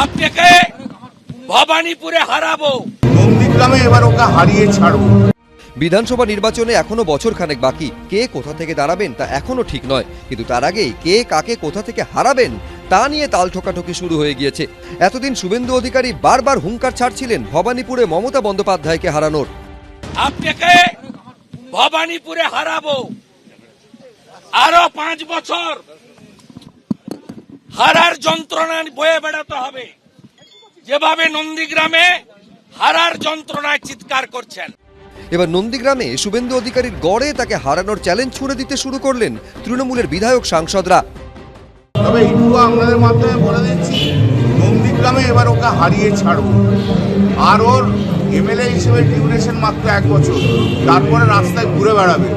আপনাকে ভবানীপুরে হারাবো, নন্দীগ্রামে এবার ওকে হারিয়ে ছাড়বো। বিধানসভা নির্বাচনে এখনো বছর খানেক বাকি। কে কোথা থেকে দাঁড়াবেন তা এখনো ঠিক নয়, কিন্তু তার আগেই কে কাকে কোথা থেকে হারাবেন তা নিয়ে তাল ঠোকাঠুকি শুরু হয়ে গিয়েছে। এতদিন শুভেন্দু অধিকারী বারবার হুঙ্কার ছাড়ছিলেন ভবানীপুরে মমতা বন্দ্যোপাধ্যায়কে হারানোর। আপনাকে ভবানীপুরে হারাবো, আরো 5 বছর হারার যন্ত্রণা বয়ে বেড়াতে হবে, যেভাবে নন্দীগ্রামে হারার যন্ত্রণায় চিৎকার করছেন। এবার নন্দীগ্রামে শুভেন্দু অধিকারীর গড়ে তাকে হারানোর চ্যালেঞ্জ ছুড়ে দিতে শুরু করলেন তৃণমূলের বিধায়ক সাংসদরা। তবে এইটুকু আপনাদের মাধ্যমে বলে দিচ্ছি, নন্দীগ্রামে এবার ওকে হারিয়ে ছাড়বো। আর ওর এমএলএ হিসেবে ডিউরেশন মাত্র 1 বছর, তারপরে রাস্তায় ঘুরে বেড়াবে।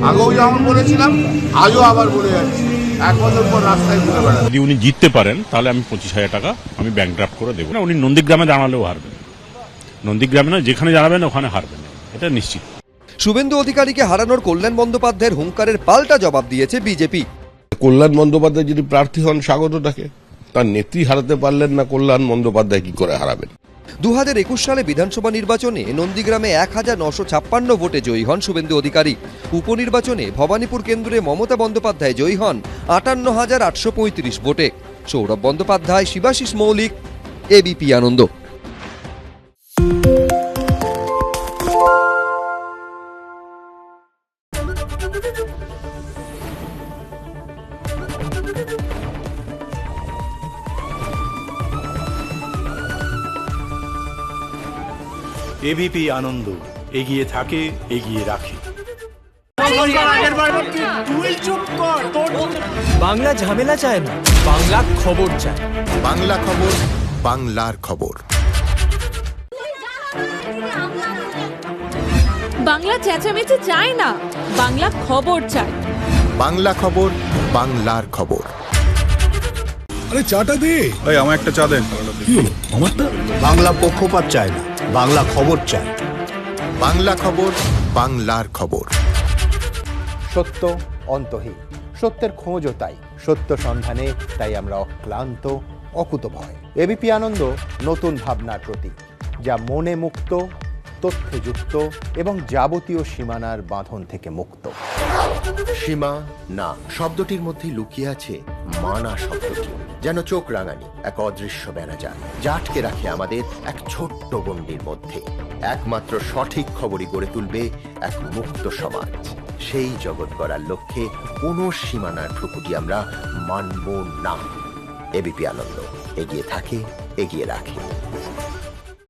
আগেও যেমন বলেছিলাম, আজও আবার বলে যাচ্ছি, 1 বছর পর রাস্তায় ঘুরে বেড়াবে। যদি উনি জিততে পারেন তাহলে আমি 25,000 টাকা আমি ব্যাংক ড্রাফট করে দেবো না। উনি নন্দীগ্রামে দাঁড়ালেও হারবেন, নন্দীগ্রামে না, যেখানে দাঁড়াবেন ওখানে হারবেন, এটা নিশ্চিত। শুভেন্দু অধিকারীকে হারানোর কল্যাণ বন্দ্যোপাধ্যায়ের হুঙ্কারের পাল্টা জবাব দিয়েছে বিজেপি। কল্যাণ বন্দ্যোপাধ্যায় যদি প্রার্থী হন স্বাগত তাকে, তার নেত্রী হারাতে পারলেন না, কল্যাণ বন্দ্যোপাধ্যায় কি করে হারাবেন? 2021 সালে বিধানসভা নির্বাচনে নন্দীগ্রামে 1956 ভোটে জয়ী হন শুভেন্দু অধিকারী। উপনির্বাচনে ভবানীপুর কেন্দ্রে মমতা বন্দ্যোপাধ্যায় জয়ী হন 58,835 ভোটে। সৌরভ বন্দ্যোপাধ্যায়, শিবাশিস মৌলিক, এবিপি আনন্দ। এবিপি আনন্দ, এগিয়ে থাকে, এগিয়ে রাখে। বাংলা ঝামেলা চায় না, বাংলা খবর চায়। বাংলা খবর, বাংলার খবর। বাংলা চেঁচামেচি চায় না, বাংলা খবর চায়। বাংলা খবর, বাংলার খবর। আরে চাটা দে ভাই, আমার একটা চা দেন। কি হলো আমারটা? বাংলা পক্ষপাত চায় না, বাংলা খবর চায়। বাংলা খবর, বাংলার খবর। সত্য অন্তহীন, সত্যের খোঁজও তাই, সত্য সন্ধানে তাই আমরা অক্লান্ত, অকুতভয়। এবিপি আনন্দ নতুন ভাবনার প্রতীক, যা মনে মুক্ত, তথ্যে যুক্ত এবং যাবতীয় সীমানার বাঁধন থেকে মুক্ত। সীমা না শব্দটির মধ্যে লুকিয়ে আছে মানা শব্দটি, যেন চোখ রাঙানি এক অদৃশ্য বেড়াজাল, যা আটকে রাখে আমাদের এক ছোট্ট গণ্ডির মধ্যে। একমাত্র সঠিক খবরই গড়ে তুলবে এক মুক্ত সমাজ। সেই জগৎ গড়ার লক্ষ্যে কোনো সীমানার ঠুকুটি আমরা মানব না। এবিপি আনন্দ, এগিয়ে থাকে, এগিয়ে রাখে।